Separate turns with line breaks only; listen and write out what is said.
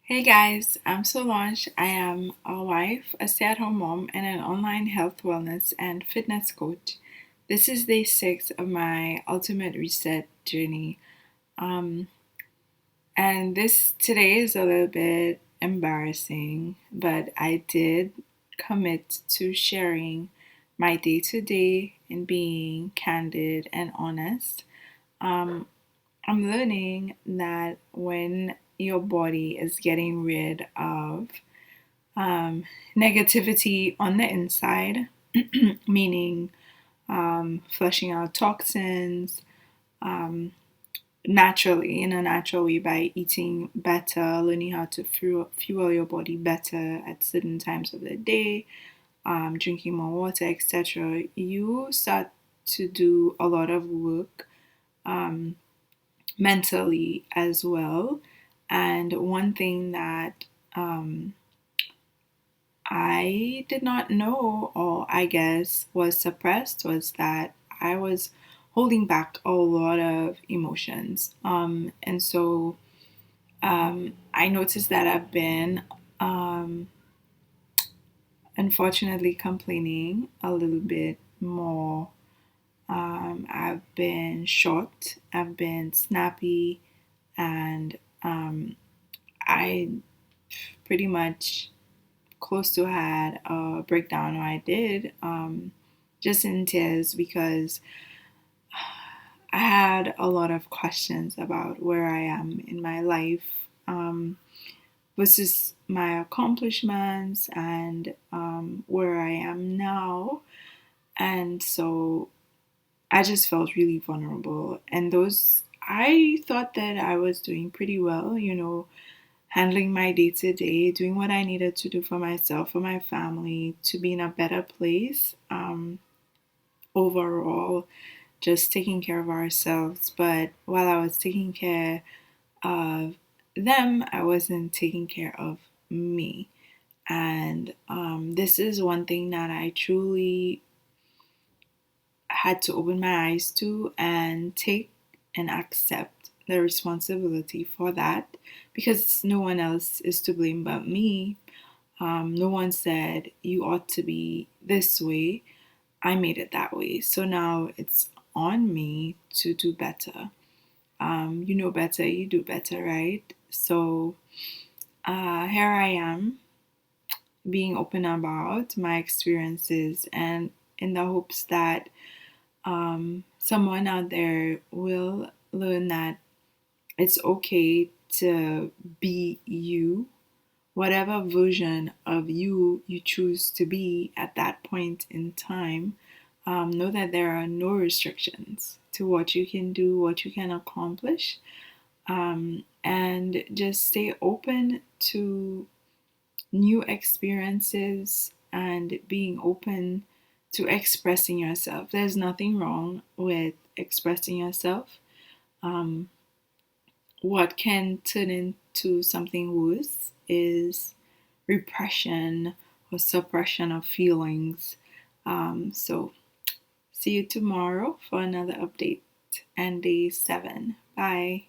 Hey guys, I'm Solange. I am a wife, a stay at home mom, and an online health, wellness, and fitness coach. This is day 6 of my ultimate reset journey. Um, and this today is a little bit embarrassing, but I did commit to sharing my day to day and being candid and honest. Um, I'm learning that when your body is getting rid of um, negativity on the inside, meaning flushing out toxins um, naturally, in a natural way, by eating better, learning how to fuel your body better at certain times of the day, drinking more water, etc. You start to do a lot of work um, mentally as well. And one thing that I did not know, or I guess was suppressed, was that I was holding back a lot of emotions. And so I noticed that I've been um, unfortunately complaining a little bit more. I've been short, I've been snappy, and I pretty much close to had a breakdown, or I did, just in tears because I had a lot of questions about where I am in my life versus my accomplishments and where I am now. And so I just felt really vulnerable. And I thought that I was doing pretty well, handling my day to day, doing what I needed to do for myself, for my family, to be in a better place overall, just taking care of ourselves. But while I was taking care of them, I wasn't taking care of me. And this is one thing that I truly had to open my eyes to and take and accept the responsibility for that, because no one else is to blame but me. No one said you ought to be this way. I made it that way. So now it's on me to do better. You know better, you do better, right? So here I am being open about my experiences, and in the hopes that someone out there will learn that it's okay to be you, whatever version of you choose to be at that point in time. Know that there are no restrictions to what you can do, what you can accomplish, and just stay open to new experiences and being open to expressing yourself. There's nothing wrong with expressing yourself. Um, what can turn into something worse is repression or suppression of feelings. So, see you tomorrow for another update and day 7. Bye.